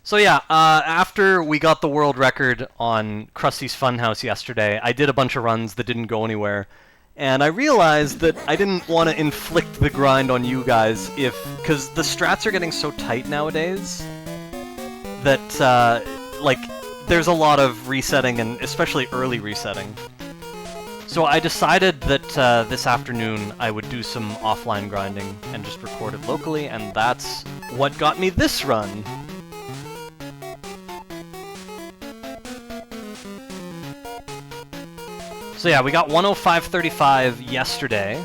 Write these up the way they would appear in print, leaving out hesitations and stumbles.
So yeah, after we got the world record on Krusty's Funhouse yesterday, I did a bunch of runs that didn't go anywhere, and I realized that I didn't want to inflict the grind on you guys because the strats are getting so tight nowadays that, like, there's a lot of resetting, and especially early resetting. So I decided that this afternoon I would do some offline grinding and just record it locally, and that's what got me this run. So yeah, we got 105.35 yesterday.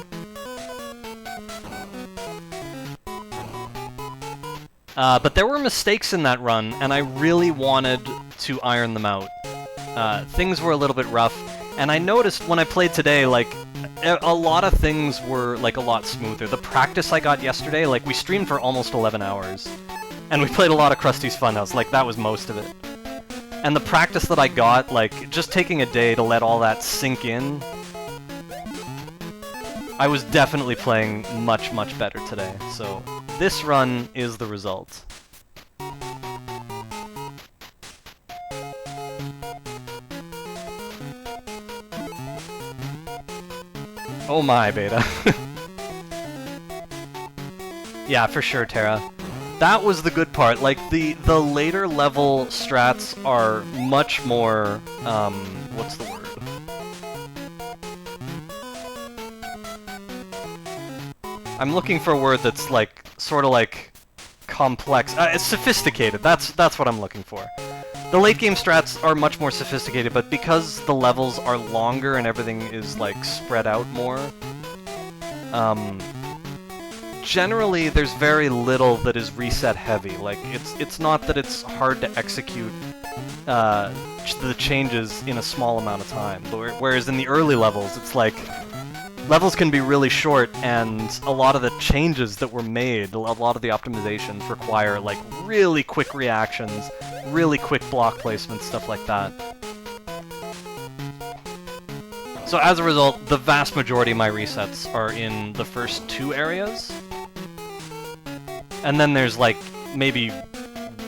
But there were mistakes in that run, and I really wanted to iron them out. Things were a little bit rough, and I noticed when I played today, like, a lot of things were, like, a lot smoother. The practice I got yesterday, like, we streamed for almost 11 hours, and we played a lot of Krusty's Funhouse, like, that was most of it. And the practice that I got, like, just taking a day to let all that sink in, I was definitely playing much, much better today. So this run is the result. Oh my, Beta. Yeah, for sure, Terra. That was the good part. Like, the later level strats are much more, what's the word? I'm looking for a word that's, like, sort of like complex. It's sophisticated. That's what I'm looking for. The late game strats are much more sophisticated, but because the levels are longer and everything is, like, spread out more, generally, there's very little that is reset heavy. Like, it's not that it's hard to execute the changes in a small amount of time. Whereas in the early levels, it's like, levels can be really short, and a lot of the changes that were made, a lot of the optimizations require, like, really quick reactions, really quick block placements, stuff like that. So as a result, the vast majority of my resets are in the first two areas. And then there's, like, maybe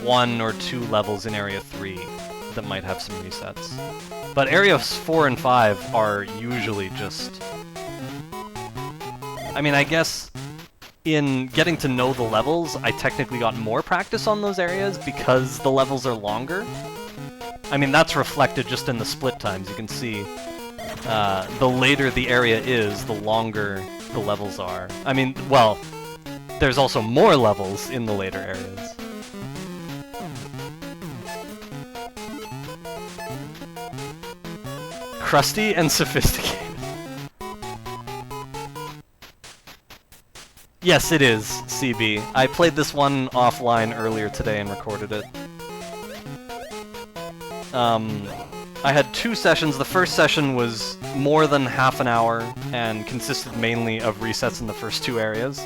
1 or 2 levels in Area 3 that might have some resets. But Areas 4 and 5 are usually just... I mean, I guess in getting to know the levels, I technically got more practice on those areas because the levels are longer. I mean, that's reflected just in the split times. You can see the later the area is, the longer the levels are. I mean, well... There's also more levels in the later areas. Krusty and sophisticated. Yes, it is, CB. I played this one offline earlier today and recorded it. I had 2 sessions. The first session was more than half an hour and consisted mainly of resets in the first 2 areas.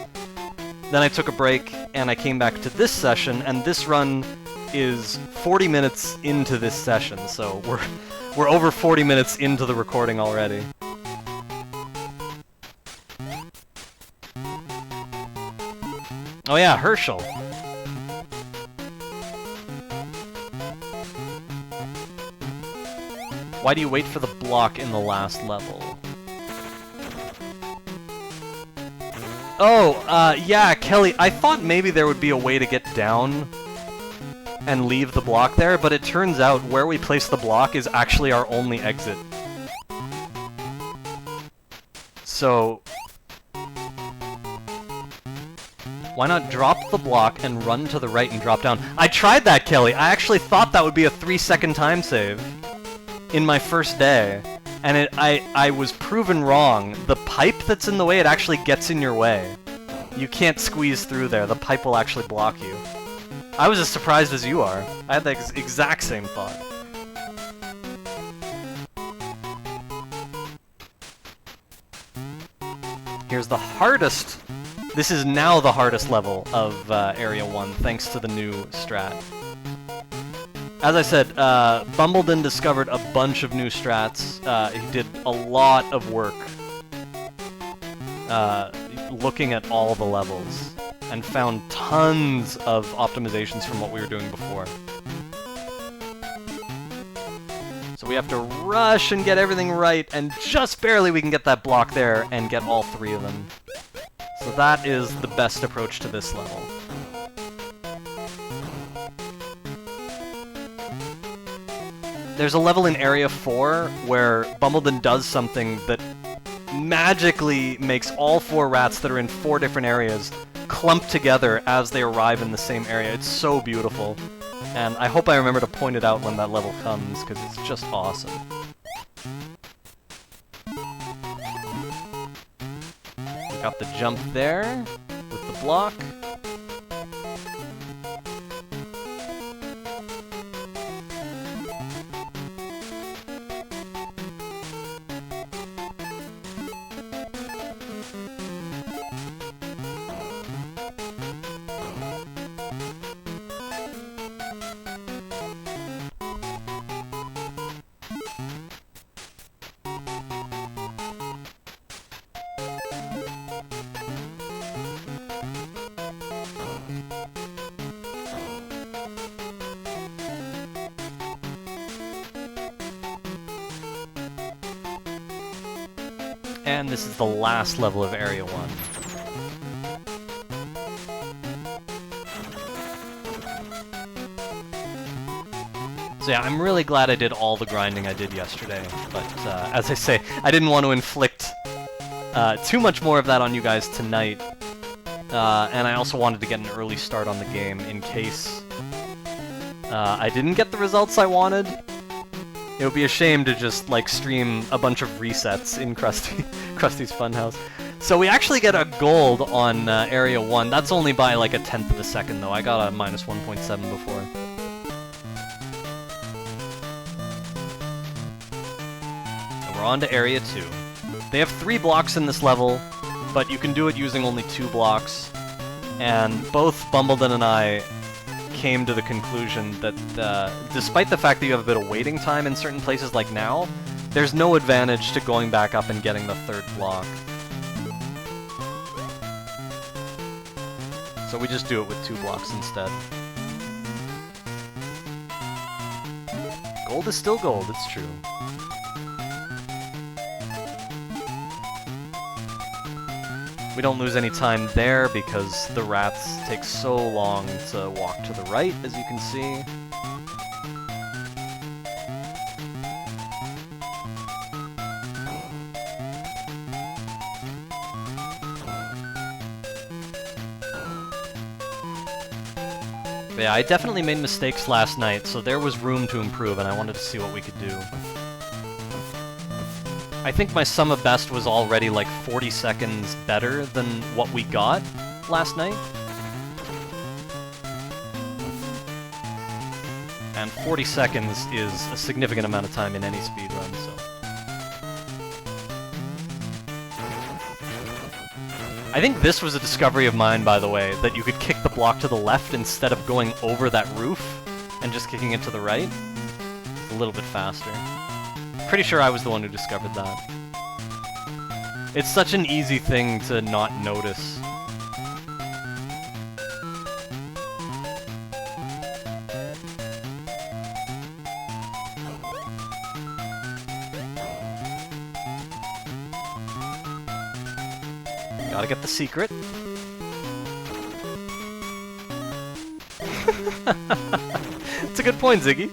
Then I took a break, and I came back to this session, and this run is 40 minutes into this session, so we're over 40 minutes into the recording already. Oh yeah, Herschel. Why do you wait for the block in the last level? Oh, yeah, Kelly, I thought maybe there would be a way to get down and leave the block there, but it turns out where we place the block is actually our only exit. So... why not drop the block and run to the right and drop down? I tried that, Kelly! I actually thought that would be a 3-second time save in my first day. And I was proven wrong. The pipe that's in the way, it actually gets in your way. You can't squeeze through there. The pipe will actually block you. I was as surprised as you are. I had the exact same thought. Here's the hardest... This is now the hardest level of Area 1, thanks to the new strat. As I said, Bumbledon discovered a bunch of new strats. He did a lot of work looking at all the levels and found tons of optimizations from what we were doing before. So we have to rush and get everything right, and just barely we can get that block there and get all three of them. So that is the best approach to this level. There's a level in Area 4 where Bumbledon does something that magically makes all 4 rats that are in 4 different areas clump together as they arrive in the same area. It's so beautiful. And I hope I remember to point it out when that level comes, because it's just awesome. We got the jump there with the block. And this is the last level of Area 1. So yeah, I'm really glad I did all the grinding I did yesterday, but as I say, I didn't want to inflict too much more of that on you guys tonight, and I also wanted to get an early start on the game in case I didn't get the results I wanted. It would be a shame to just, like, stream a bunch of resets in Krusty's Funhouse. So we actually get a gold on Area 1. That's only by, like, a tenth of a second, though. I got a minus 1.7 before. And we're on to Area 2. They have 3 blocks in this level, but you can do it using only 2 blocks. And both Bumbledon and I came to the conclusion that despite the fact that you have a bit of waiting time in certain places like now, there's no advantage to going back up and getting the 3rd block. So we just do it with 2 blocks instead. Gold is still gold, it's true. We don't lose any time there because the rats take so long to walk to the right, as you can see. But yeah, I definitely made mistakes last night, so there was room to improve, and I wanted to see what we could do. I think my sum of best was already like 40 seconds better than what we got last night. And 40 seconds is a significant amount of time in any speedrun, so... I think this was a discovery of mine, by the way, that you could kick the block to the left instead of going over that roof and just kicking it to the right. It's a little bit faster. Pretty sure I was the one who discovered that. It's such an easy thing to not notice. Gotta get the secret. It's a good point, Ziggy.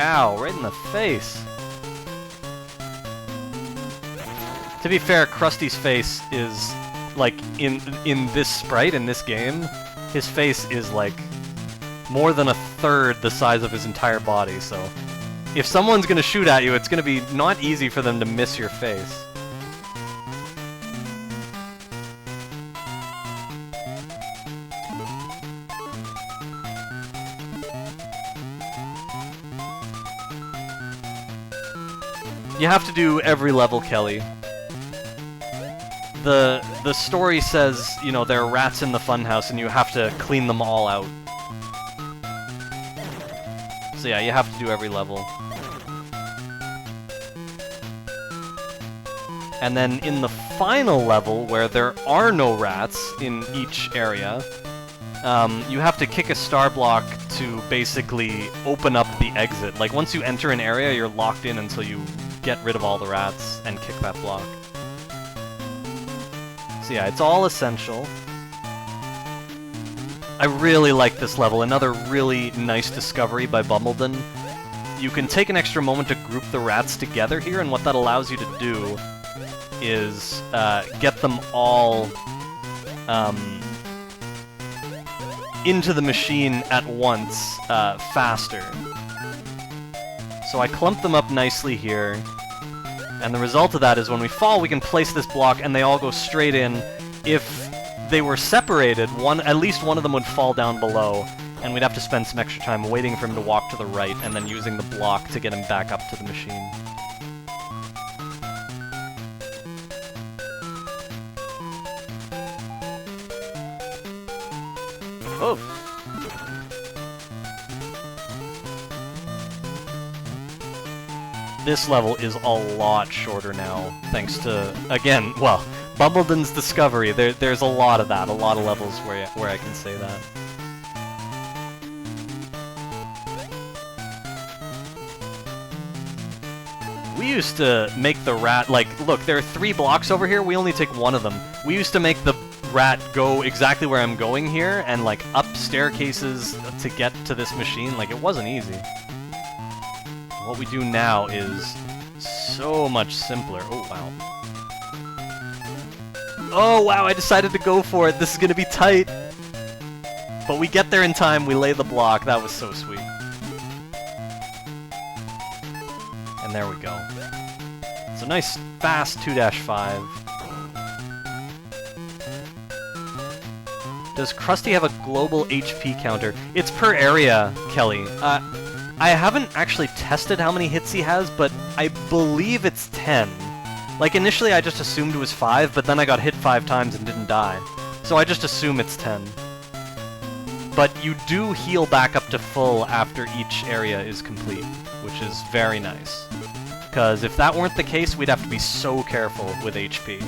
Ow, right in the face. To be fair, Krusty's face is, like, in this sprite, in this game, his face is, like, more than a third the size of his entire body, so if someone's gonna shoot at you, it's gonna be not easy for them to miss your face. You have to do every level, Kelly. The story says, you know, there are rats in the funhouse and you have to clean them all out. So yeah, you have to do every level. And then in the final level, where there are no rats in each area, you have to kick a star block to basically open up the exit. Like, once you enter an area, you're locked in until you get rid of all the rats and kick that block. So yeah, it's all essential. I really like this level. Another really nice discovery by Bumbledon. You can take an extra moment to group the rats together here, and what that allows you to do is get them all into the machine at once faster. So I clump them up nicely here, and the result of that is when we fall, we can place this block and they all go straight in. If they were separated, at least one of them would fall down below, and we'd have to spend some extra time waiting for him to walk to the right and then using the block to get him back up to the machine. Oh! This level is a lot shorter now, thanks to, again, well, Bumbledon's discovery. There's a lot of that, a lot of levels where I can say that. We used to make the rat, like, look, there are 3 blocks over here, we only take one of them. We used to make the rat go exactly where I'm going here, and, like, up staircases to get to this machine. Like, it wasn't easy. What we do now is so much simpler. Oh, wow. Oh, wow, I decided to go for it. This is gonna be tight. But we get there in time, we lay the block. That was so sweet. And there we go. It's a nice, fast 2-5. Does Krusty have a global HP counter? It's per area, Kelly. I haven't actually tested how many hits he has, but I believe it's 10. Like, initially I just assumed it was 5, but then I got hit 5 times and didn't die. So I just assume it's 10. But you do heal back up to full after each area is complete, which is very nice. Because if that weren't the case, we'd have to be so careful with HP.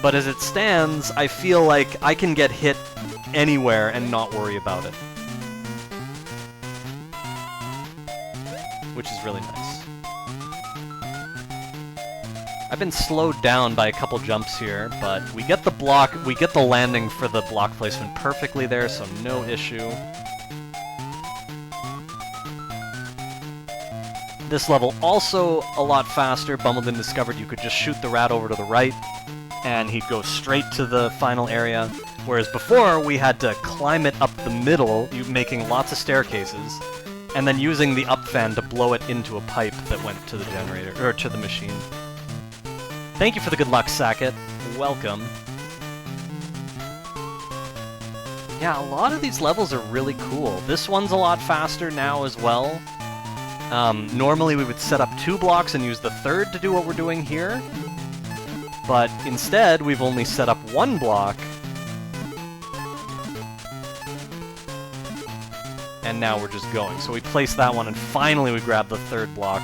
But as it stands, I feel like I can get hit anywhere and not worry about it. Which is really nice. I've been slowed down by a couple jumps here, but we get the block, we get the landing for the block placement perfectly there, so no issue. This level also a lot faster. Bumbledon discovered you could just shoot the rat over to the right, and he'd go straight to the final area, whereas before we had to climb it up the middle, making lots of staircases, and then using the up fan to blow it into a pipe that went to the generator, or to the machine. Thank you for the good luck, Sackett. Welcome. Yeah, a lot of these levels are really cool. This one's a lot faster now as well. Normally we would set up 2 blocks and use the 3rd to do what we're doing here. But instead, we've only set up 1 block. And now we're just going. So we place that one, and finally we grab the 3rd block.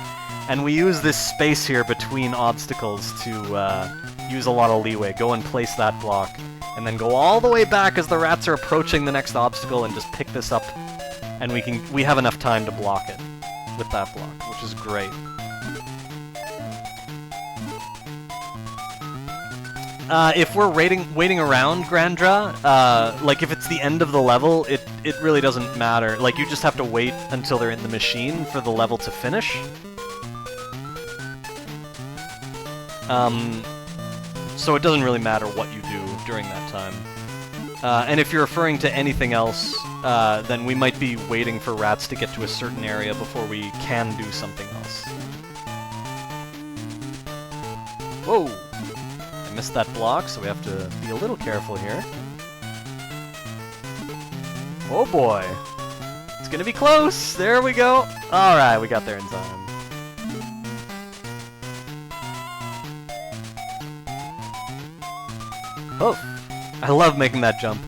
And we use this space here between obstacles to use a lot of leeway. Go and place that block, and then go all the way back as the rats are approaching the next obstacle, and just pick this up. And we have enough time to block it with that block, which is great. If we're waiting around, Grandra, like if it's the end of the level, it really doesn't matter. Like, you just have to wait until they're in the machine for the level to finish. So it doesn't really matter what you do during that time. And if you're referring to anything else, then we might be waiting for rats to get to a certain area before we can do something else. Whoa! I missed that block, so we have to be a little careful here. Oh boy! It's gonna be close! There we go! Alright, we got there in time. I love making that jump.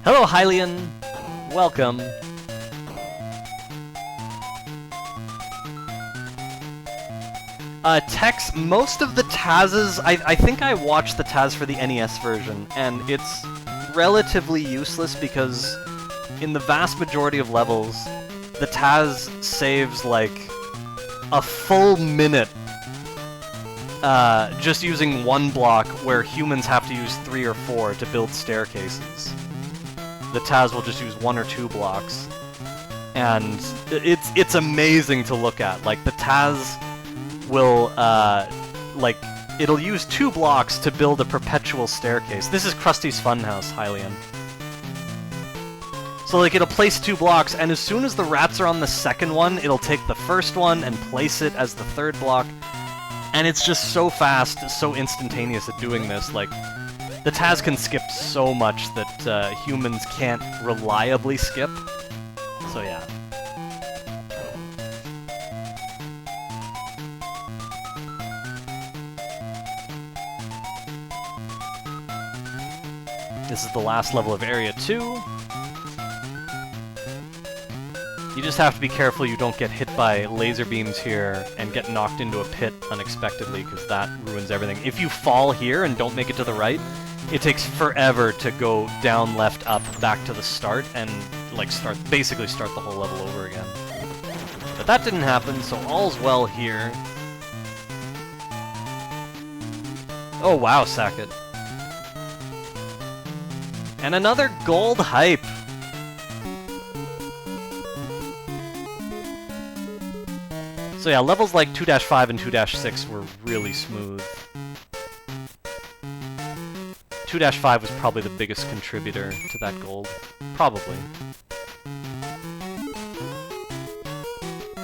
Hello, Hylian. Welcome. Tex, most of the Taz's, I think I watched the Taz for the NES version, and it's relatively useless because in the vast majority of levels, the Taz saves like a full minute just using one block where humans have to use 3 or 4 to build staircases. The Taz will just use 1 or 2 blocks, and it's amazing to look at. Like, the Taz will, like, it'll use 2 blocks to build a perpetual staircase. This is Krusty's Funhouse, Hylian. So, like, it'll place 2 blocks, and as soon as the rats are on the second one, it'll take the first one and place it as the third block. And it's just so fast, so instantaneous at doing this. Like, the Taz can skip so much that humans can't reliably skip. So, yeah. This is the last level of Area 2. You just have to be careful you don't get hit by laser beams here and get knocked into a pit unexpectedly, because that ruins everything. If you fall here and don't make it to the right, it takes forever to go down, left, up, back to the start, and like basically start the whole level over again. But that didn't happen, so all's well here. Oh wow, Sackett. And another gold hype! So yeah, levels like 2-5 and 2-6 were really smooth. 2-5 was probably the biggest contributor to that gold. Probably.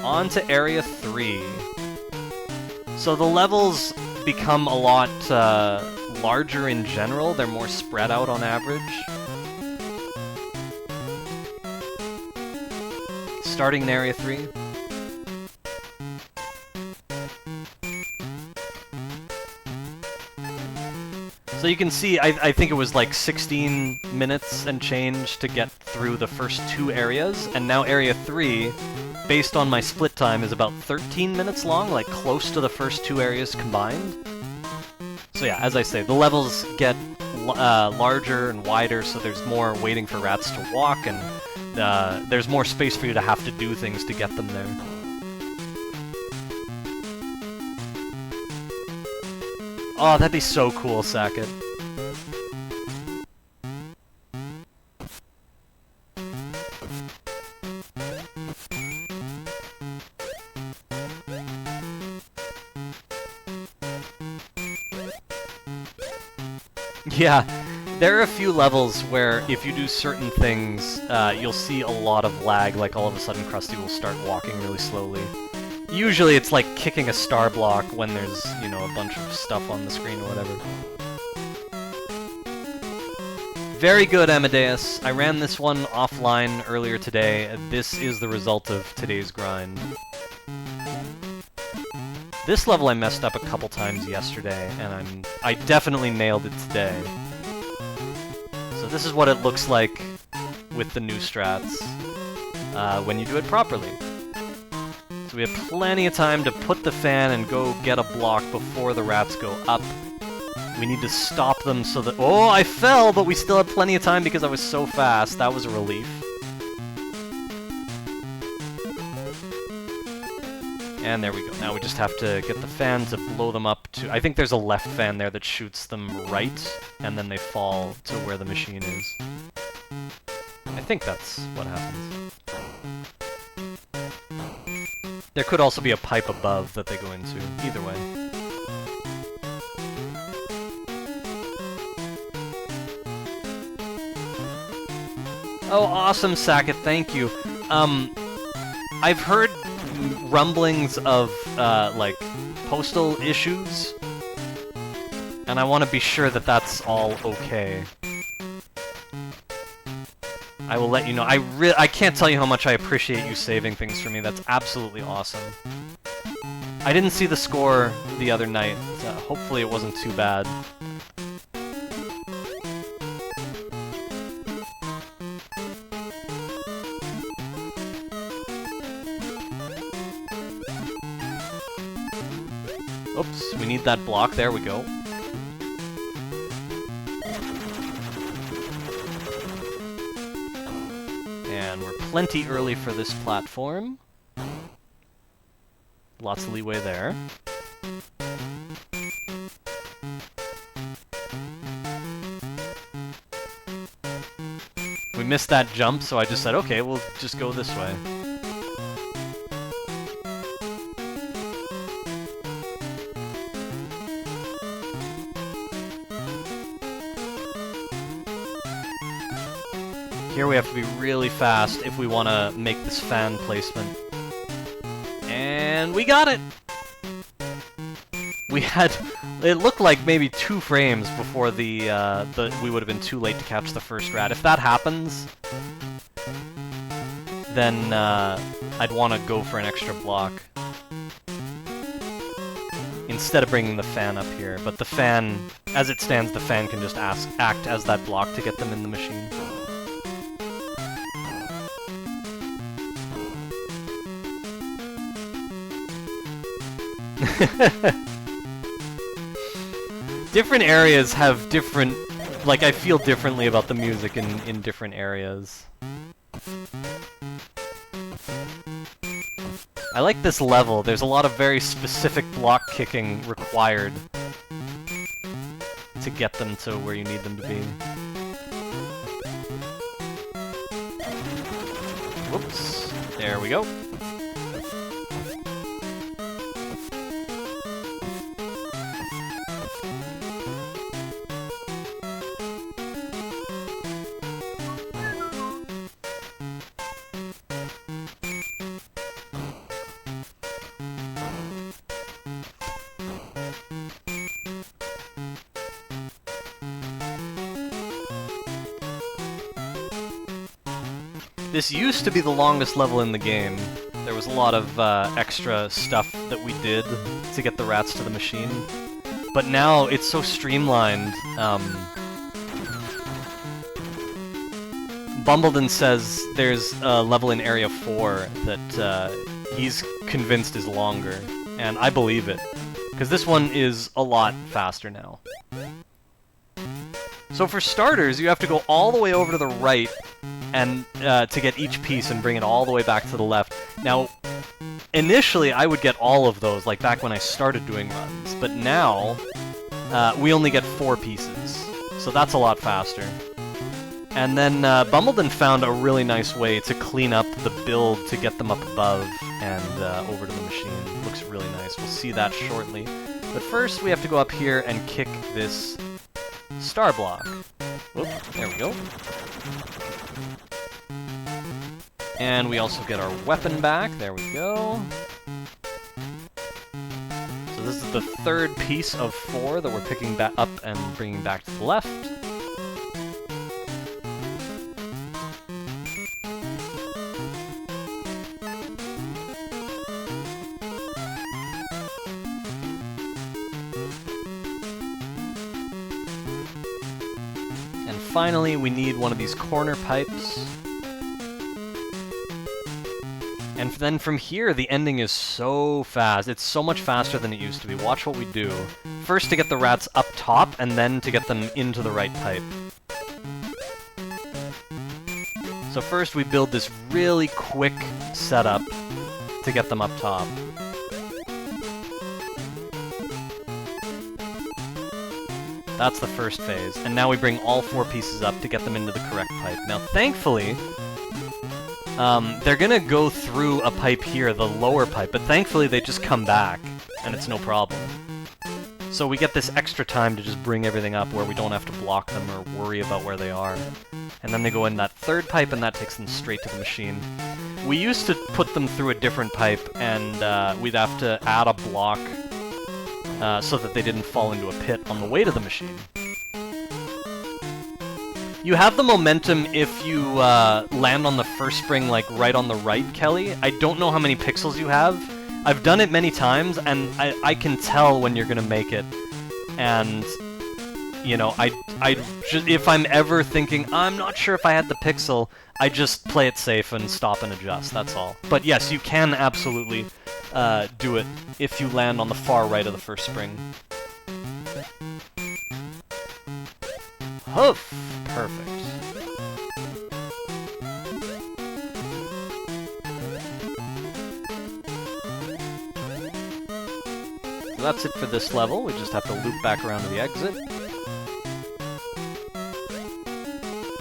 On to Area 3. So the levels become a lot larger in general. They're more spread out on average. Starting in Area 3. So you can see, I think it was like 16 minutes and change to get through the first 2 areas, and now Area 3, based on my split time, is about 13 minutes long, like close to the first 2 areas combined. So yeah, as I say, the levels get larger and wider, so there's more waiting for rats to walk, and there's more space for you to have to do things to get them there. Oh, that'd be so cool, Sackett. Yeah, there are a few levels where if you do certain things, you'll see a lot of lag, like all of a sudden Krusty will start walking really slowly. Usually it's like kicking a star block when there's, you know, a bunch of stuff on the screen or whatever. Very good, Amadeus. I ran this one offline earlier today. This is the result of today's grind. This level I messed up a couple times yesterday, and I definitely nailed it today. So this is what it looks like with the new strats when you do it properly. So we have plenty of time to put the fan and go get a block before the rats go up. We need to stop them so that... Oh, I fell, but we still had plenty of time because I was so fast. That was a relief. And there we go. Now we just have to get the fan to blow them up to... I think there's a left fan there that shoots them right, and then they fall to where the machine is. I think that's what happens. There could also be a pipe above that they go into. Either way. Oh, awesome, Sackett. Thank you. I've heard rumblings of, like, postal issues, and I want to be sure that that's all okay. I will let you know. I can't tell you how much I appreciate you saving things for me. That's absolutely awesome. I didn't see the score the other night, so hopefully it wasn't too bad. Oops, we need that block. There we go. And we're plenty early for this platform. Lots of leeway there. We missed that jump, so I just said, okay, we'll just go this way. Here we have to be really fast if we want to make this fan placement. And we got it! We had... It looked like maybe 2 frames before we would have been too late to catch the first rat. If that happens, then I'd want to go for an extra block instead of bringing the fan up here. But the fan, as it stands, the fan can just act as that block to get them in the machine. Different areas have different... Like, I feel differently about the music in different areas. I like this level. There's a lot of very specific block kicking required to get them to where you need them to be. Whoops. There we go. This used to be the longest level in the game. There was a lot of extra stuff that we did to get the rats to the machine. But now it's so streamlined. Bumbledon says there's a level in Area 4 that he's convinced is longer. And I believe it. Because this one is a lot faster now. So for starters, you have to go all the way over to the right and to get each piece and bring it all the way back to the left. Now, initially I would get all of those, like back when I started doing runs, but now we only get 4 pieces, so that's a lot faster. And then Bumbledon found a really nice way to clean up the build to get them up above and over to the machine. Looks really nice. We'll see that shortly. But first we have to go up here and kick this star block. Whoop, there we go. And we also get our weapon back. There we go. So this is the 3rd piece of 4 that we're picking back up and bringing back to the left. And finally, we need one of these corner pipes. And then from here, the ending is so fast. It's so much faster than it used to be. Watch what we do. First to get the rats up top, and then to get them into the right pipe. So first we build this really quick setup to get them up top. That's the first phase. And now we bring all 4 pieces up to get them into the correct pipe. Now, thankfully, they're gonna go through a pipe here, the lower pipe, but thankfully they just come back, and it's no problem. So we get this extra time to just bring everything up where we don't have to block them or worry about where they are. And then they go in that 3rd pipe, and that takes them straight to the machine. We used to put them through a different pipe, and we'd have to add a block so that they didn't fall into a pit on the way to the machine. You have the momentum if you land on the first spring, like, right on the right, Kelly. I don't know how many pixels you have, I've done it many times, and I can tell when you're gonna make it. And, you know, if I'm ever thinking, I'm not sure if I had the pixel, I just play it safe and stop and adjust, that's all. But yes, you can absolutely do it if you land on the far right of the first spring. Hoof! Perfect. So that's it for this level. We just have to loop back around to the exit.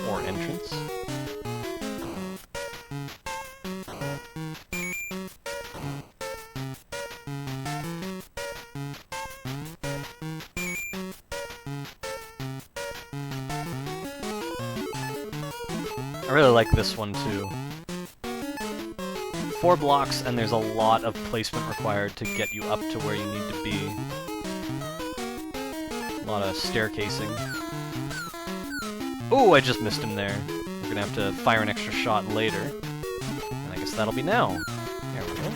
Or entrance. I really like this one too. 4 blocks, and there's a lot of placement required to get you up to where you need to be. A lot of staircasing. Oh, I just missed him there. We're gonna have to fire an extra shot later. And I guess that'll be now. There we go.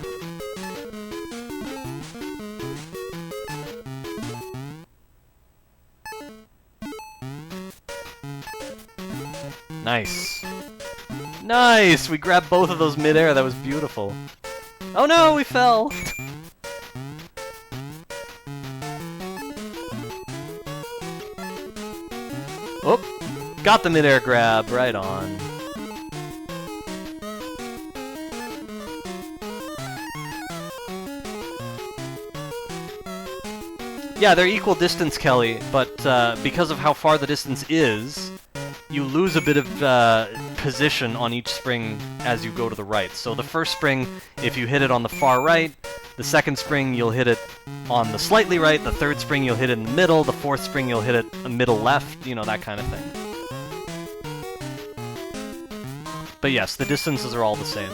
Nice. Nice! We grabbed both of those mid-air, that was beautiful. Oh no, we fell! Oh! Got the mid-air grab, right on. Yeah, they're equal distance, Kelly, but because of how far the distance is, you lose a bit of position on each spring as you go to the right. So the first spring, if you hit it on the far right, the second spring you'll hit it on the slightly right, the third spring you'll hit it in the middle, the fourth spring you'll hit it middle left, you know, that kind of thing. But yes, the distances are all the same.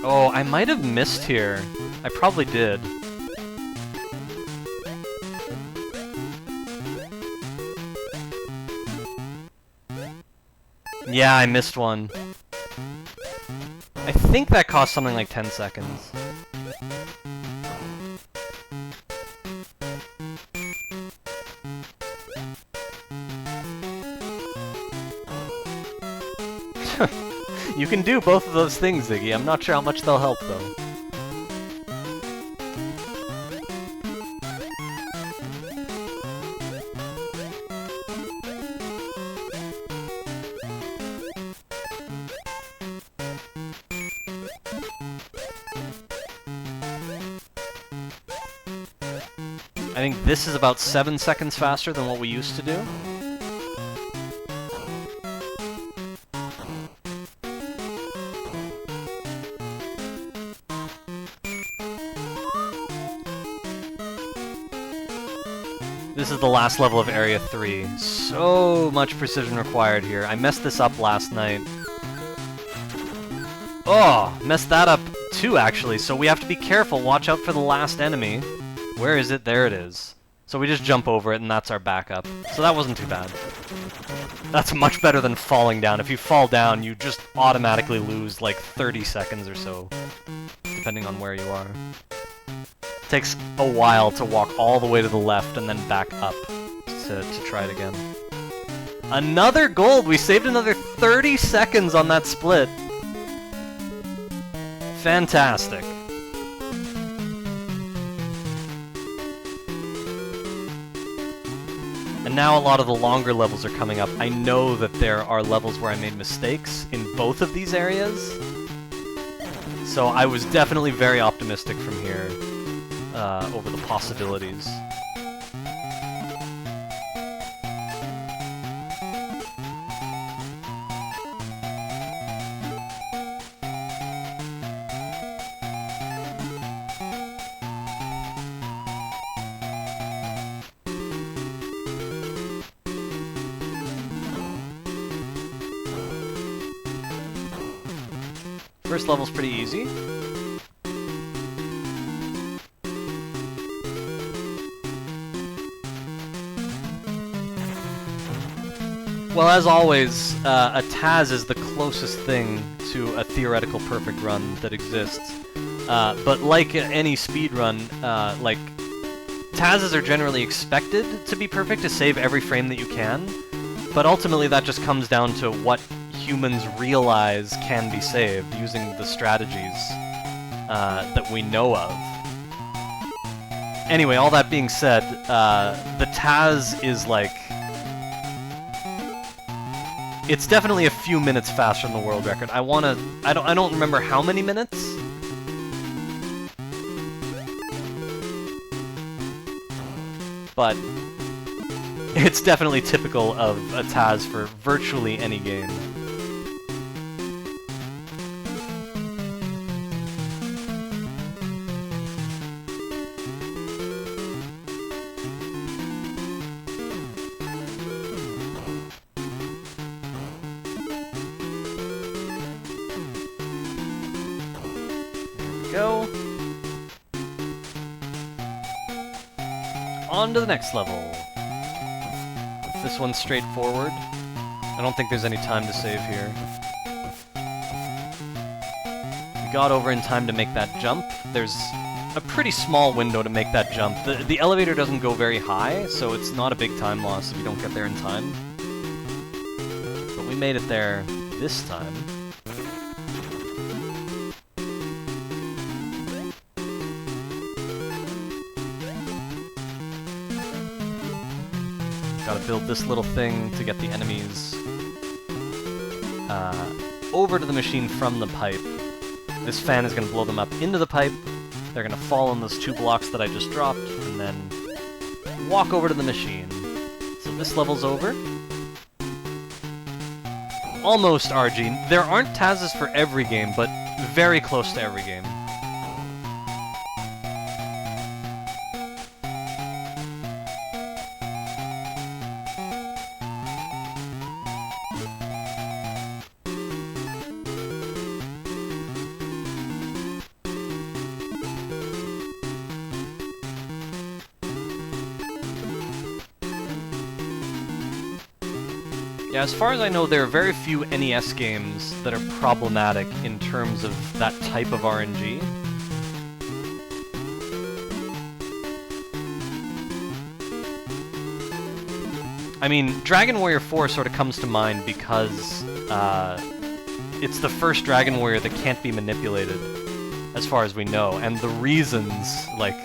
Oh, I might have missed here. I probably did. Yeah, I missed one. I think that cost something like 10 seconds. You can do both of those things, Ziggy. I'm not sure how much they'll help, though. I think this is about 7 seconds faster than what we used to do. This is the last level of Area 3. So much precision required here. I messed this up last night. Oh, messed that up too, actually, so we have to be careful. Watch out for the last enemy. Where is it? There it is. So we just jump over it, and that's our backup. So that wasn't too bad. That's much better than falling down. If you fall down, you just automatically lose like 30 seconds or so, depending on where you are. Takes a while to walk all the way to the left and then back up to try it again. Another gold! We saved another 30 seconds on that split. Fantastic. And now a lot of the longer levels are coming up. I know that there are levels where I made mistakes in both of these areas. So I was definitely very optimistic from here. Over the possibilities. First level's pretty easy. Well, as always, a Taz is the closest thing to a theoretical perfect run that exists. But like any speedrun, like, Tazes are generally expected to be perfect, to save every frame that you can, but ultimately that just comes down to what humans realize can be saved using the strategies that we know of. Anyway, all that being said, the Taz is like... It's definitely a few minutes faster than the world record. I don't remember how many minutes. But it's definitely typical of a Taz for virtually any game. Go. On to the next level. This one's straightforward. I don't think there's any time to save here. We got over in time to make that jump. There's a pretty small window to make that jump. The elevator doesn't go very high, so it's not a big time loss if you don't get there in time. But we made it there this time. Gotta build this little thing to get the enemies over to the machine from the pipe. This fan is gonna blow them up into the pipe. They're gonna fall on those 2 blocks that I just dropped, and then walk over to the machine. So this level's over. Almost RG. There aren't Tazes for every game, but very close to every game. Yeah, as far as I know, there are very few NES games that are problematic in terms of that type of RNG. I mean, Dragon Warrior 4 sort of comes to mind because it's the first Dragon Warrior that can't be manipulated, as far as we know, and the reasons, like,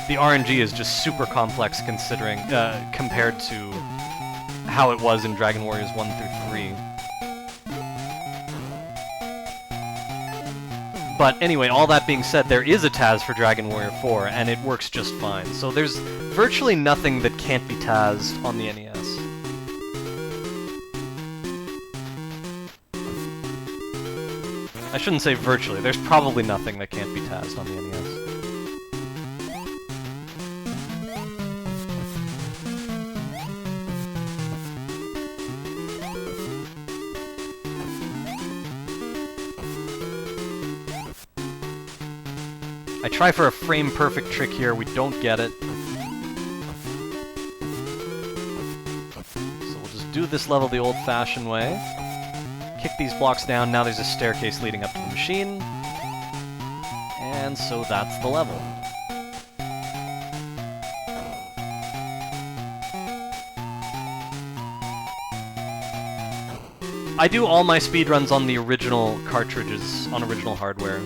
the RNG is just super complex considering, compared to how it was in Dragon Warriors 1 through 3. But anyway, all that being said, there is a Taz for Dragon Warrior 4, and it works just fine. So there's virtually nothing that can't be Tazed on the NES. I shouldn't say virtually, there's probably nothing that can't be Tazed on the NES. I try for a frame-perfect trick here, we don't get it. So we'll just do this level the old-fashioned way. Kick these blocks down, now there's a staircase leading up to the machine. And so that's the level. I do all my speedruns on the original cartridges, on original hardware.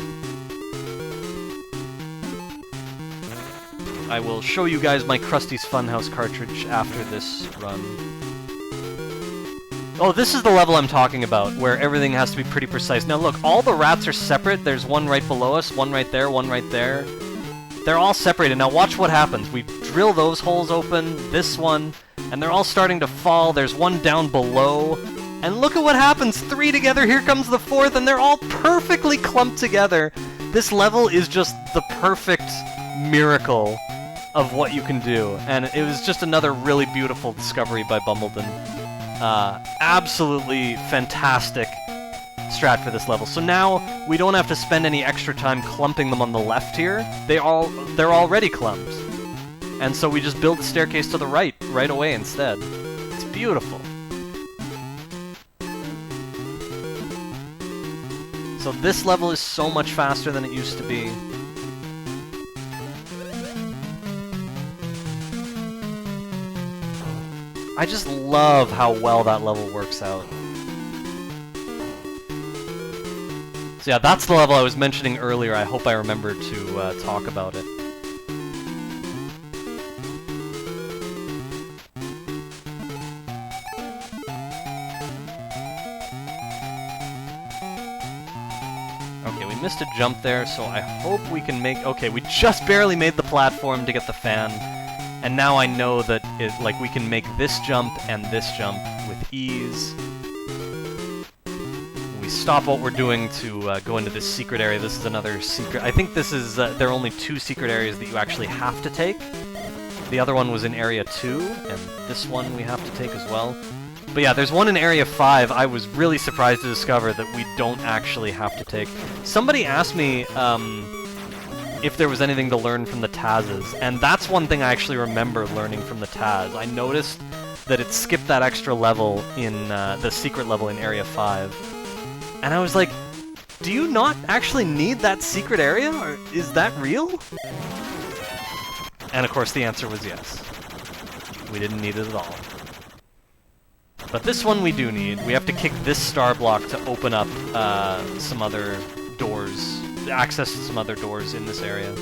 I will show you guys my Krusty's Funhouse cartridge after this run. Oh, this is the level I'm talking about, where everything has to be pretty precise. Now look, all the rats are separate. There's one right below us, one right there, one right there. They're all separated. Now watch what happens. We drill those holes open, this one, and they're all starting to fall. There's one down below. And look at what happens! 3 together, here comes the 4th, and they're all perfectly clumped together. This level is just the perfect miracle of what you can do, and it was just another really beautiful discovery by Bumbledon. Absolutely fantastic strat for this level. So now we don't have to spend any extra time clumping them on the left here. They're already clumped, and so we just build the staircase to the right away instead. It's beautiful. So this level is so much faster than it used to be. I just love how well that level works out. So yeah, that's the level I was mentioning earlier. I hope I remembered to talk about it. Okay, we missed a jump there, so I hope we can make... Okay, we just barely made the platform to get the fan. And now I know that we can make this jump and this jump with ease. We stop what we're doing to go into this secret area. This is another secret. I think this is there are only 2 secret areas that you actually have to take. The other one was in Area 2, and this one we have to take as well. But yeah, there's one in Area 5. I was really surprised to discover that we don't actually have to take. Somebody asked me if there was anything to learn from the Tazes, and that's one thing I actually remember learning from the Taz. I noticed that it skipped that extra level in the secret level in Area 5, and I was like, do you not actually need that secret area, or is that real? And of course the answer was yes. We didn't need it at all. But this one we do need. We have to kick this star block to open up some other doors. Access to some other doors in this area.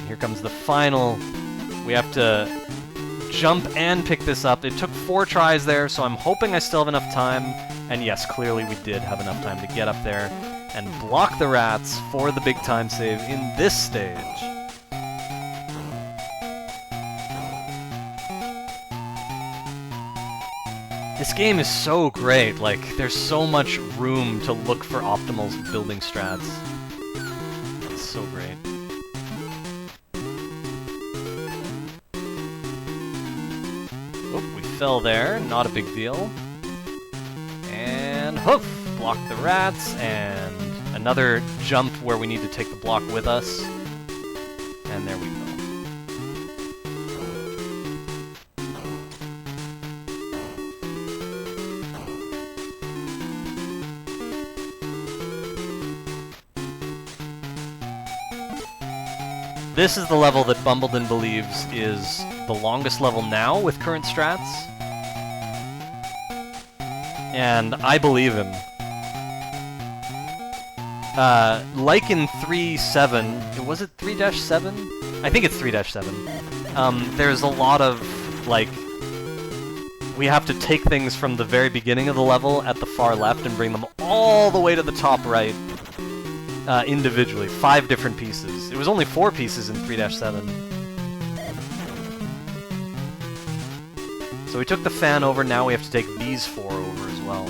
Here comes the final. We have to jump and pick this up. It took 4 tries there, so I'm hoping I still have enough time. And yes, clearly we did have enough time to get up there and block the rats for the big time save in this stage. This game is so great, like, there's so much room to look for optimal building strats. It's so great. Oh, we fell there, not a big deal. And hoof! Block the rats, and another jump where we need to take the block with us. And there we go. This is the level that Bumbledon believes is the longest level now with current strats. And I believe him. Like in 3.7, was it 3-7? I think it's 3-7. There's a lot of, like, we have to take things from the very beginning of the level at the far left and bring them all the way to the top right. Individually, 5 different pieces. It was only 4 pieces in 3-7. So we took the fan over, now we have to take these 4 over as well.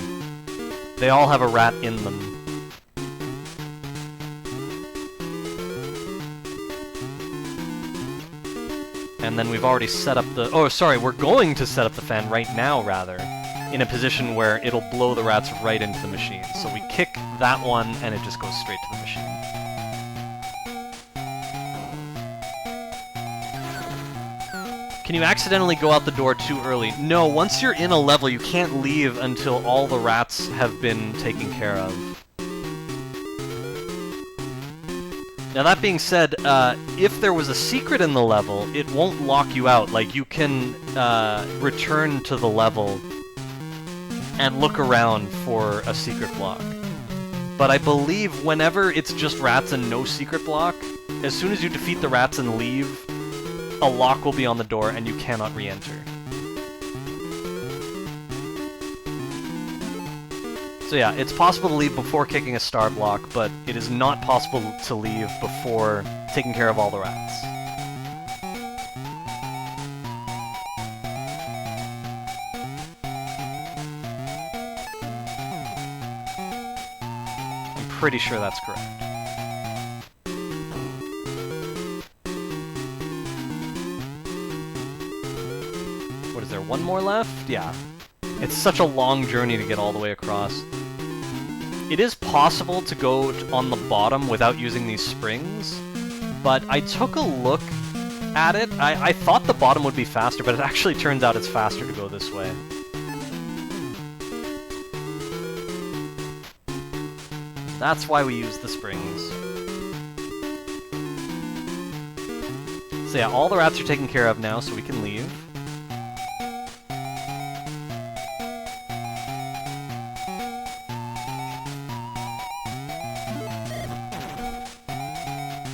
They all have a rat in them. And then we've already set up the... Oh, sorry, we're going to set up the fan right now, rather, in a position where it'll blow the rats right into the machine. So we kick that one, and it just goes straight to the machine. Can you accidentally go out the door too early? No, once you're in a level, you can't leave until all the rats have been taken care of. Now that being said, if there was a secret in the level, it won't lock you out. Like, you can return to the level and look around for a secret block. But I believe whenever it's just rats and no secret block, as soon as you defeat the rats and leave, a lock will be on the door and you cannot re-enter. So yeah, it's possible to leave before kicking a star block, but it is not possible to leave before taking care of all the rats. Pretty sure that's correct. What is there, one more left? Yeah. It's such a long journey to get all the way across. It is possible to go on the bottom without using these springs, but I took a look at it. I thought the bottom would be faster, but it actually turns out it's faster to go this way. That's why we use the springs. So yeah, all the rats are taken care of now, so we can leave.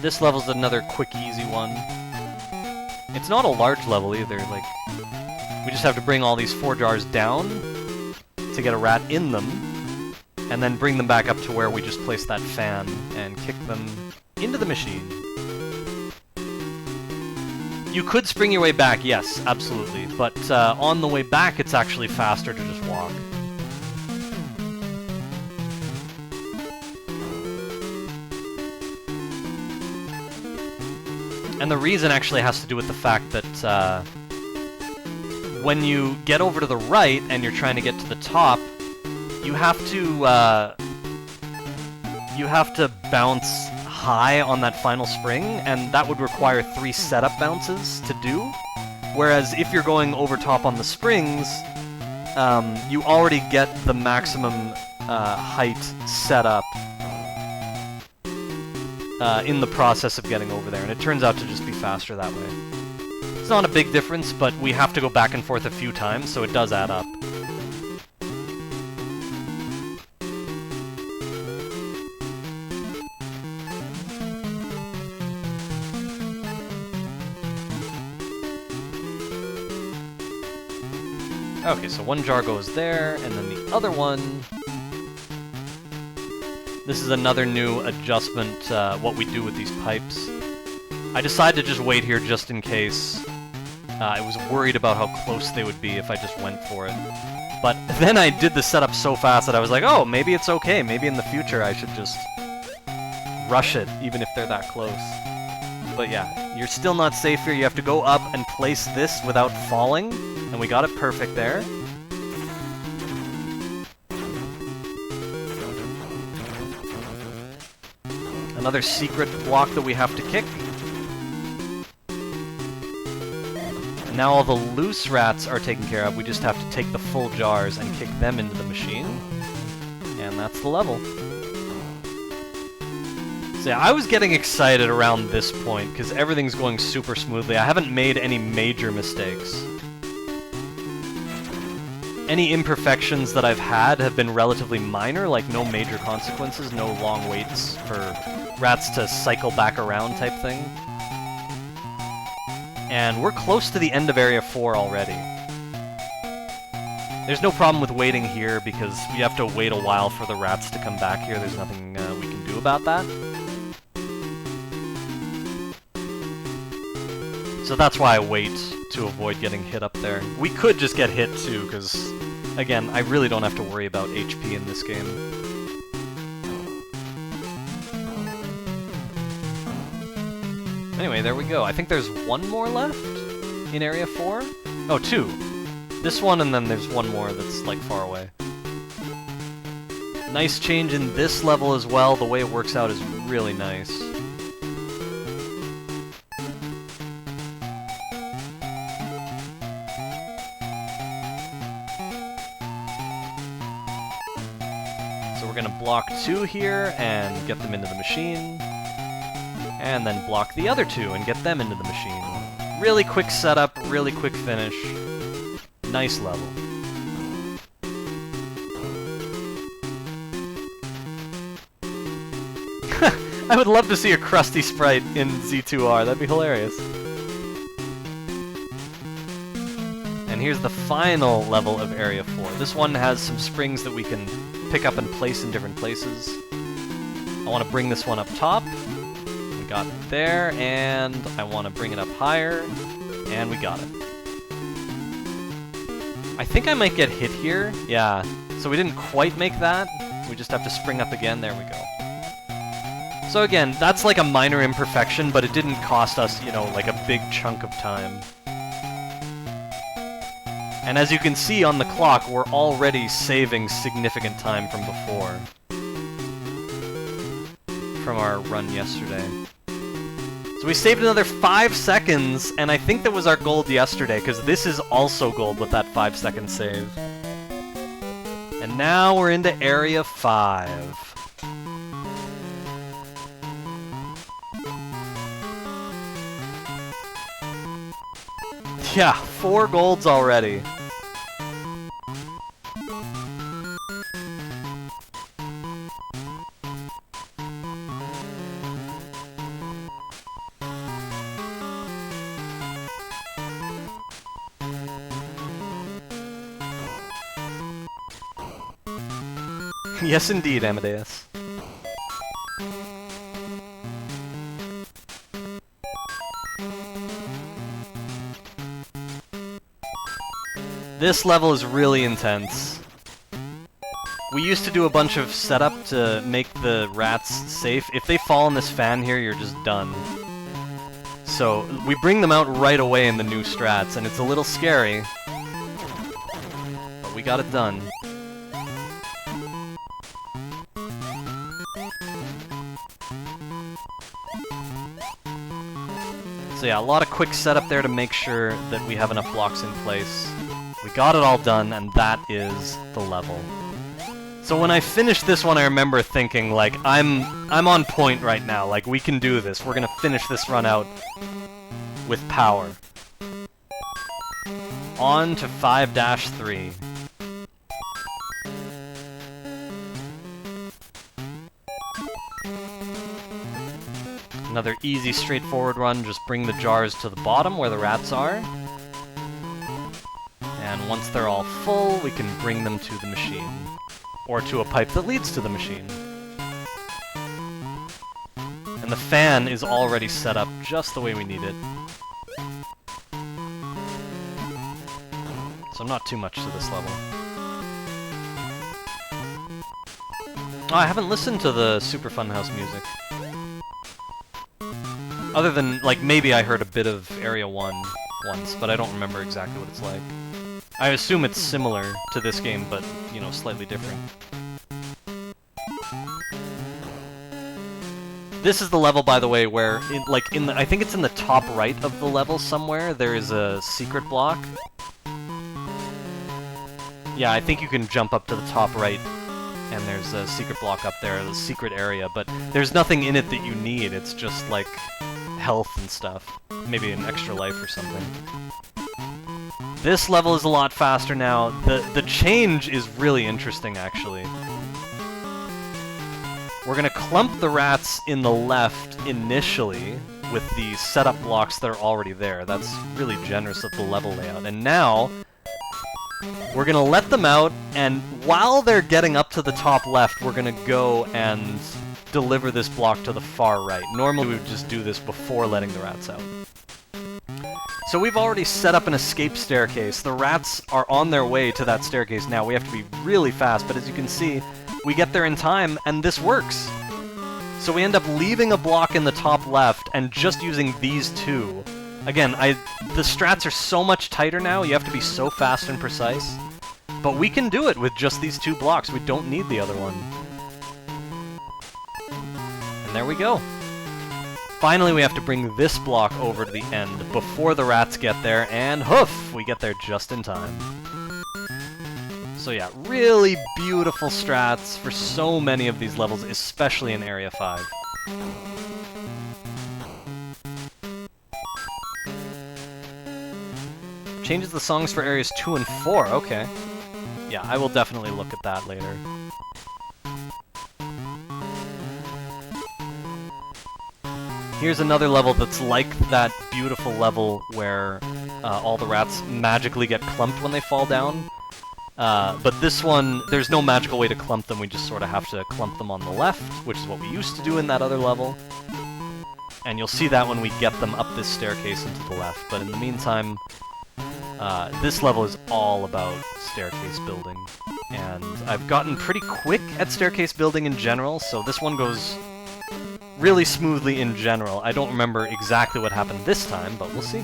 This level's another quick, easy one. It's not a large level either, like... We just have to bring all these 4 jars down to get a rat in them, and then bring them back up to where we just placed that fan and kick them into the machine. You could spring your way back, yes, absolutely, but on the way back it's actually faster to just walk. And the reason actually has to do with the fact that when you get over to the right and you're trying to get to the top, you have to bounce high on that final spring, and that would require 3 setup bounces to do. Whereas if you're going over top on the springs, you already get the maximum height set up in the process of getting over there, and it turns out to just be faster that way. It's not a big difference, but we have to go back and forth a few times, so it does add up. Okay, so one jar goes there, and then the other one... This is another new adjustment, what we do with these pipes. I decided to just wait here just in case. I was worried about how close they would be if I just went for it. But then I did the setup so fast that I was like, oh, maybe it's okay. Maybe in the future I should just rush it, even if they're that close. But yeah, you're still not safe here. You have to go up and place this without falling. And we got it perfect there. Another secret block that we have to kick. And now all the loose rats are taken care of. We just have to take the full jars and kick them into the machine. And that's the level. So yeah, I was getting excited around this point, because everything's going super smoothly. I haven't made any major mistakes. Any imperfections that I've had have been relatively minor, like no major consequences, no long waits for rats to cycle back around type thing. And we're close to the end of Area 4 already. There's no problem with waiting here, because we have to wait a while for the rats to come back here. There's nothing we can do about that. So that's why I wait, to avoid getting hit up there. We could just get hit too, because, again, I really don't have to worry about HP in this game. Anyway, there we go. I think there's one more left in Area 4? Oh, 2. This one, and then there's one more that's, like, far away. Nice change in this level as well. The way it works out is really nice. We're gonna block 2 here and get them into the machine. And then block the other 2 and get them into the machine. Really quick setup, really quick finish. Nice level. I would love to see a Krusty sprite in Z2R, that'd be hilarious. And here's the final level of Area 4. This one has some springs that we can pick up and place in different places. I want to bring this one up top. We got it there, and I want to bring it up higher, and we got it. I think I might get hit here. Yeah, so we didn't quite make that. We just have to spring up again. There we go. So again, that's like a minor imperfection, but it didn't cost us, you know, like a big chunk of time. And as you can see on the clock, we're already saving significant time from before. From our run yesterday. So we saved another 5 seconds, and I think that was our gold yesterday, because this is also gold with that 5-second save. And now we're into Area 5. Yeah, 4 golds already. Yes, indeed, Amadeus. This level is really intense. We used to do a bunch of setup to make the rats safe. If they fall in this fan here, you're just done. So, we bring them out right away in the new strats, and it's a little scary. But we got it done. So yeah, a lot of quick setup there to make sure that we have enough blocks in place. We got it all done, and that is the level. So when I finished this one, I remember thinking, like, I'm on point right now. Like, we can do this. We're gonna finish this run out with power. On to 5-3. Another easy, straightforward run. Just bring the jars to the bottom where the rats are. And once they're all full, we can bring them to the machine. Or to a pipe that leads to the machine. And the fan is already set up just the way we need it. So not too much to this level. Oh, I haven't listened to the Super Funhouse music. Other than, like, maybe I heard a bit of Area 1 once, but I don't remember exactly what it's like. I assume it's similar to this game, but, you know, slightly different. This is the level, by the way, where, I think it's in the top right of the level somewhere, there is a secret block. Yeah, I think you can jump up to the top right, and there's a secret block up there, the secret area, but there's nothing in it that you need, it's just, like, health and stuff. Maybe an extra life or something. This level is a lot faster now. The change is really interesting, actually. We're gonna clump the rats in the left initially with the setup blocks that are already there. That's really generous of the level layout. And now, we're gonna let them out, and while they're getting up to the top left, we're gonna go and deliver this block to the far right. Normally we would just do this before letting the rats out. So we've already set up an escape staircase. The rats are on their way to that staircase now. We have to be really fast, but as you can see, we get there in time, and this works. So we end up leaving a block in the top left and just using these two. Again, the strats are so much tighter now, you have to be so fast and precise. But we can do it with just these two blocks. We don't need the other one. And there we go. Finally, we have to bring this block over to the end before the rats get there, and hoof! We get there just in time. So yeah, really beautiful strats for so many of these levels, especially in Area 5. Changes the songs for Areas 2 and 4, okay. Yeah, I will definitely look at that later. Here's another level that's like that beautiful level where all the rats magically get clumped when they fall down. But this one, there's no magical way to clump them, we just sort of have to clump them on the left, which is what we used to do in that other level. And you'll see that when we get them up this staircase into the left, but in the meantime, this level is all about staircase building. And I've gotten pretty quick at staircase building in general, so this one goes really smoothly in general. I don't remember exactly what happened this time, but we'll see.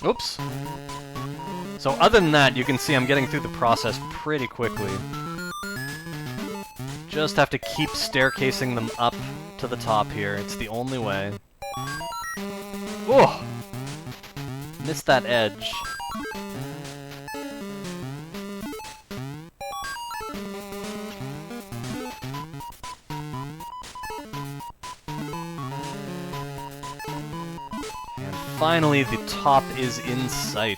Oops. So other than that, you can see I'm getting through the process pretty quickly. Just have to keep staircasing them up to the top here. It's the only way. Oh! Missed that edge. And finally, the top is in sight.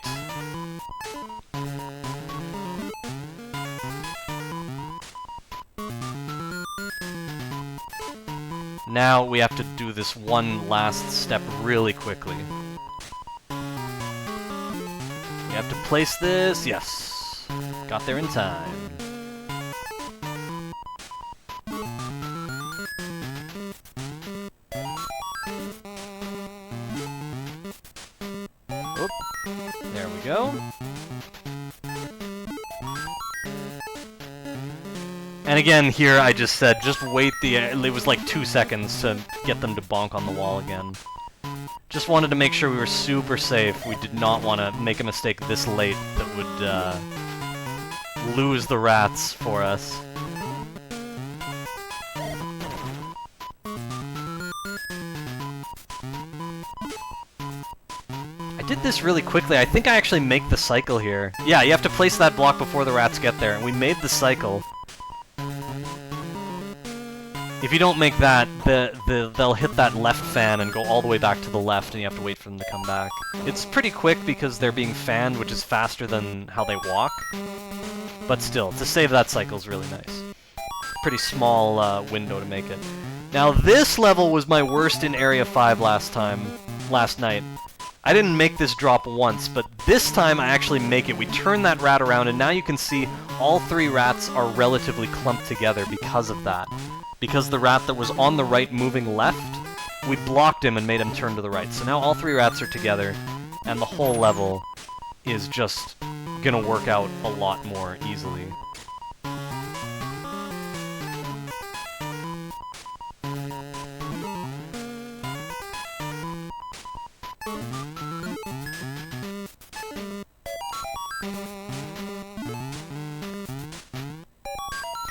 Now we have to do this one last step really quickly. We have to place this, yes. Got there in time. Oop. There we go. And again, here I just said, just wait it was like 2 seconds to get them to bonk on the wall again. Just wanted to make sure we were super safe. We did not want to make a mistake this late that would lose the rats for us. I did this really quickly. I think I actually make the cycle here. Yeah, you have to place that block before the rats get there, and we made the cycle. If you don't make that, they'll hit that left fan and go all the way back to the left, and you have to wait for them to come back. It's pretty quick because they're being fanned, which is faster than how they walk. But still, to save that cycle is really nice. Pretty small window to make it. Now this level was my worst in Area 5 last night. I didn't make this drop once, but this time I actually make it. We turn that rat around, and now you can see all 3 rats are relatively clumped together because of that. Because the rat that was on the right moving left, we blocked him and made him turn to the right. So now all 3 rats are together, and the whole level is just gonna work out a lot more easily.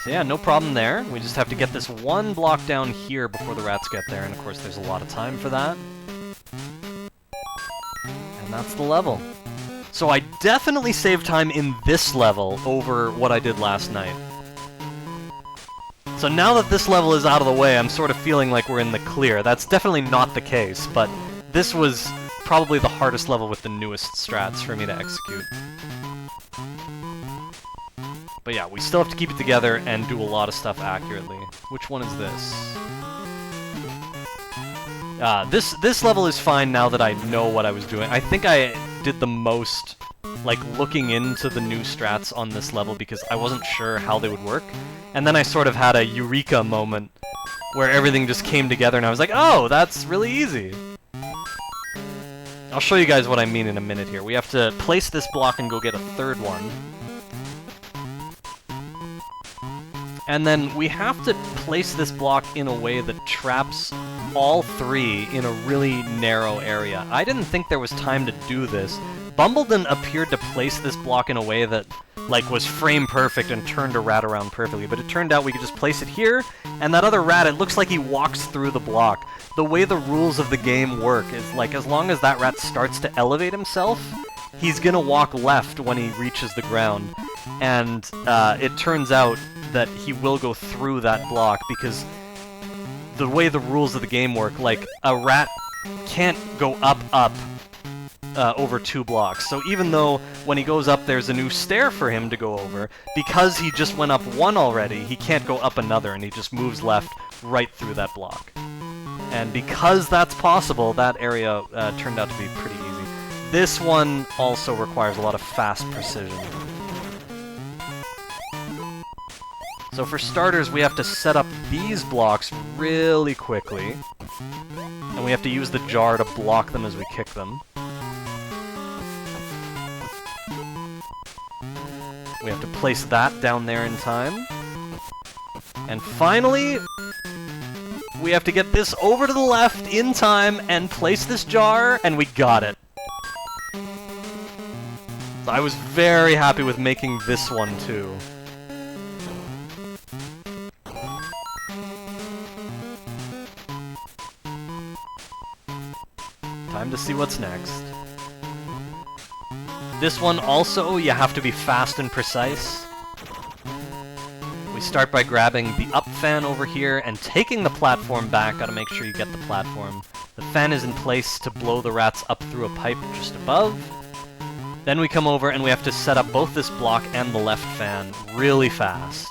So yeah, no problem there. We just have to get this one block down here before the rats get there, and of course there's a lot of time for that. And that's the level. So I definitely saved time in this level over what I did last night. So now that this level is out of the way, I'm sort of feeling like we're in the clear. That's definitely not the case, but this was probably the hardest level with the newest strats for me to execute. But yeah, we still have to keep it together and do a lot of stuff accurately. Which one is this? This level is fine now that I know what I was doing. I think I did the most, like, looking into the new strats on this level because I wasn't sure how they would work. And then I sort of had a eureka moment where everything just came together and I was like, oh, that's really easy. I'll show you guys what I mean in a minute here. We have to place this block and go get a third one. And then we have to place this block in a way that traps all 3 in a really narrow area. I didn't think there was time to do this. Bumbledon appeared to place this block in a way that, like, was frame perfect and turned a rat around perfectly, but it turned out we could just place it here, and that other rat, it looks like he walks through the block. The way the rules of the game work is, like, as long as that rat starts to elevate himself, he's gonna walk left when he reaches the ground. And it turns out that he will go through that block because the way the rules of the game work, like, a rat can't go up over 2 blocks. So even though when he goes up there's a new stair for him to go over, because he just went up 1 already, he can't go up another, and he just moves left right through that block. And because that's possible, that area turned out to be pretty easy. This one also requires a lot of fast precision. So for starters, we have to set up these blocks really quickly, and we have to use the jar to block them as we kick them. We have to place that down there in time. And finally, we have to get this over to the left in time and place this jar, and we got it. I was very happy with making this one, too. Time to see what's next. This one also, you have to be fast and precise. We start by grabbing the up fan over here and taking the platform back. Gotta make sure you get the platform. The fan is in place to blow the rats up through a pipe just above. Then we come over and we have to set up both this block and the left fan really fast.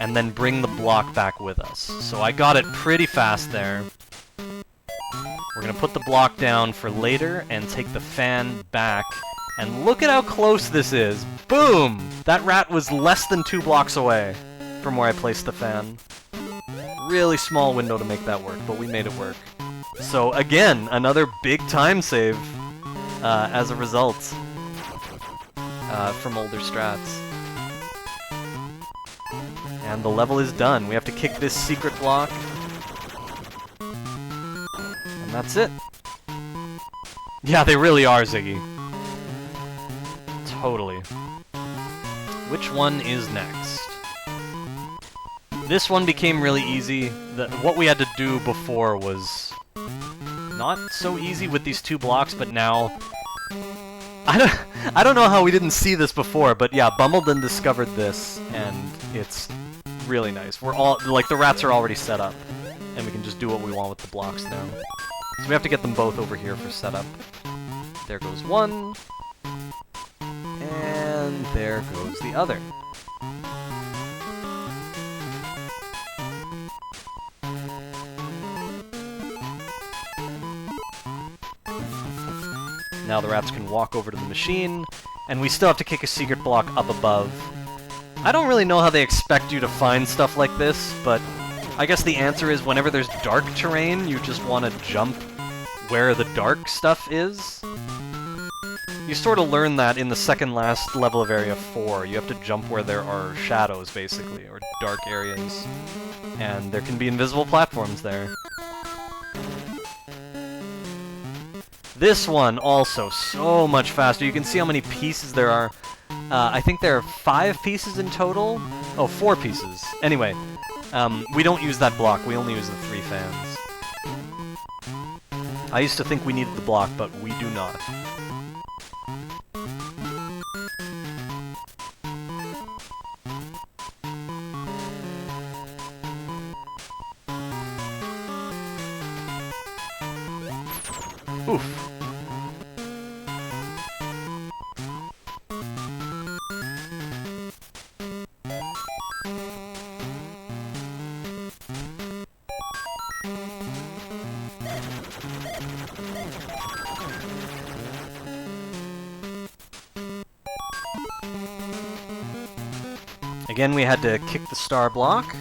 And then bring the block back with us. So I got it pretty fast there. We're gonna put the block down for later and take the fan back. And look at how close this is! Boom! That rat was less than 2 blocks away from where I placed the fan. Really small window to make that work, but we made it work. So again, another big time save as a result from older strats. And the level is done. We have to kick this secret block. And that's it. Yeah, they really are, Ziggy. Totally. Which one is next? This one became really easy. What we had to do before was not so easy with these 2 blocks, but now... I don't know how we didn't see this before, but yeah, Bumbledon discovered this, and it's really nice. We're all... like, the rats are already set up, and we can just do what we want with the blocks now. So we have to get them both over here for setup. There goes one. And there goes the other. Now the rats can walk over to the machine, and we still have to kick a secret block up above. I don't really know how they expect you to find stuff like this, but I guess the answer is whenever there's dark terrain, you just want to jump where the dark stuff is. You sort of learn that in the second last level of Area 4. You have to jump where there are shadows, basically, or dark areas. And there can be invisible platforms there. This one, also, so much faster. You can see how many pieces there are. I think there are 5 pieces in total? Oh, 4 pieces. Anyway, we don't use that block. We only use the 3 fans. I used to think we needed the block, but we do not. Oof. Again, we had to kick the star block.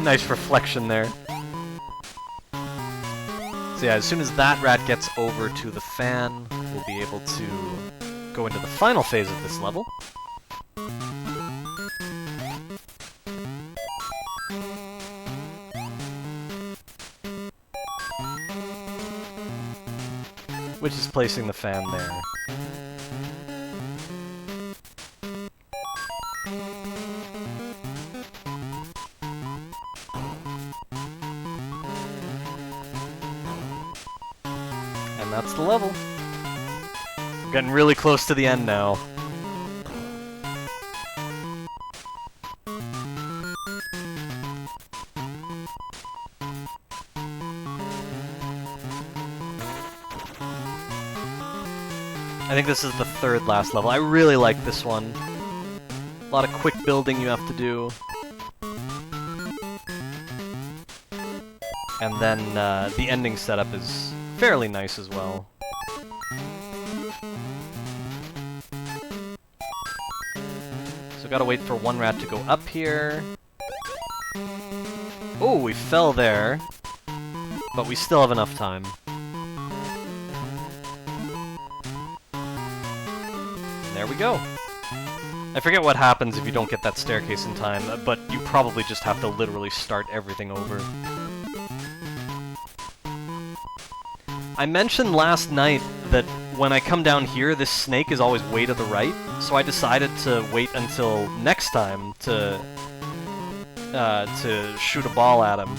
Nice reflection there. So yeah, as soon as that rat gets over to the fan, we'll be able to go into the final phase of this level. Which is placing the fan there. And that's the level. We're getting really close to the end now. I think this is the 3rd last level. I really like this one. A lot of quick building you have to do. And then the ending setup is fairly nice as well. So gotta wait for one rat to go up here. Oh, we fell there. But we still have enough time. There we go. I forget what happens if you don't get that staircase in time, but you probably just have to literally start everything over. I mentioned last night that when I come down here, this snake is always way to the right, so I decided to wait until next time to shoot a ball at him.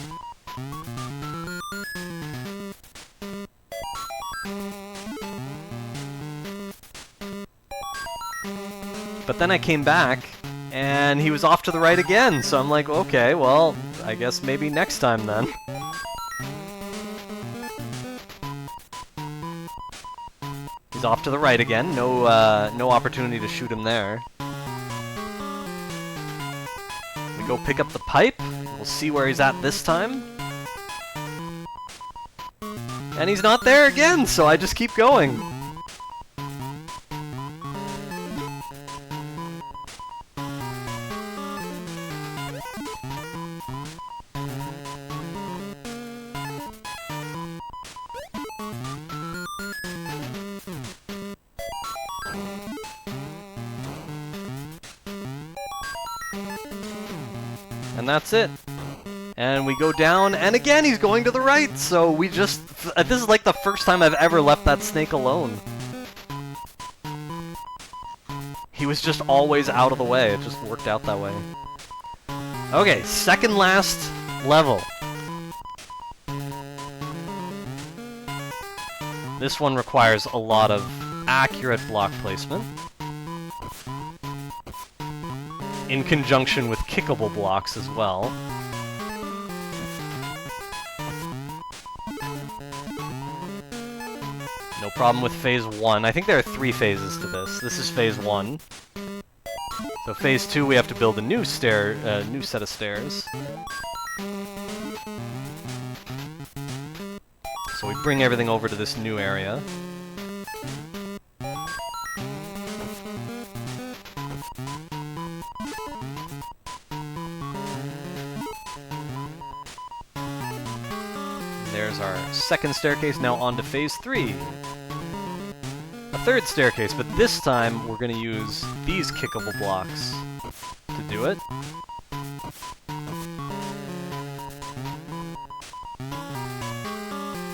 But then I came back, and he was off to the right again, so I'm like, okay, well, I guess maybe next time then. He's off to the right again, no opportunity to shoot him there. We go pick up the pipe, we'll see where he's at this time. And he's not there again, so I just keep going. And that's it. And we go down, and again he's going to the right, so we just... This is like the first time I've ever left that snake alone. He was just always out of the way, it just worked out that way. Okay, second last level. This one requires a lot of accurate block placement, in conjunction with kickable blocks as well. No problem with phase 1. I think there are 3 phases to this. This is phase 1. So phase 2, we have to build a new new set of stairs. So we bring everything over to this new area. There's our second staircase, now on to phase 3. A third staircase, but this time we're going to use these kickable blocks to do it.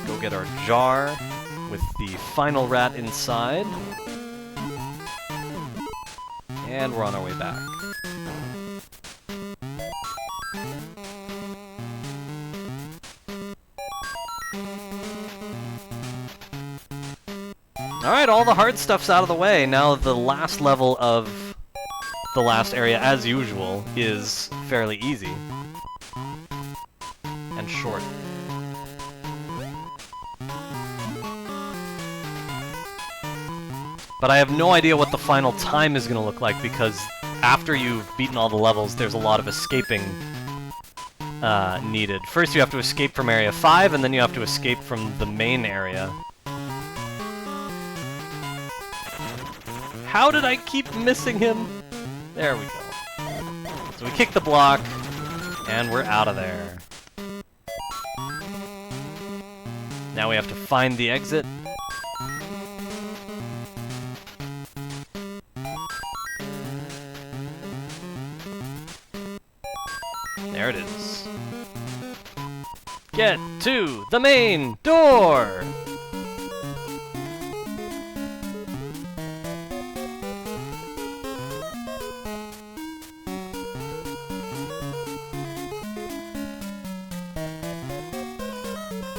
Go get our jar with the final rat inside. And we're on our way back. Alright, all the hard stuff's out of the way. Now the last level of the last area, as usual, is fairly easy. And short. But I have no idea what the final time is going to look like, because after you've beaten all the levels, there's a lot of escaping needed. First you have to escape from Area 5, and then you have to escape from the main area. How did I keep missing him? There we go. So we kick the block, and we're out of there. Now we have to find the exit. There it is. Get to the main door!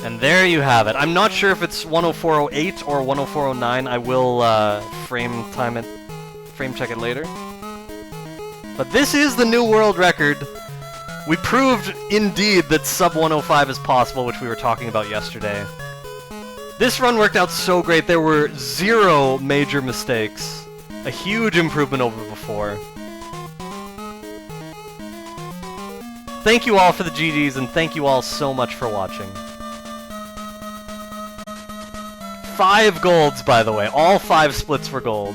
And there you have it. I'm not sure if it's 104.08 or 104.09. I will frame check it later. But this is the new world record. We proved indeed that sub 105 is possible, which we were talking about yesterday. This run worked out so great. There were 0 major mistakes. A huge improvement over before. Thank you all for the GGs, and thank you all so much for watching. 5 golds, by the way. All 5 splits were gold.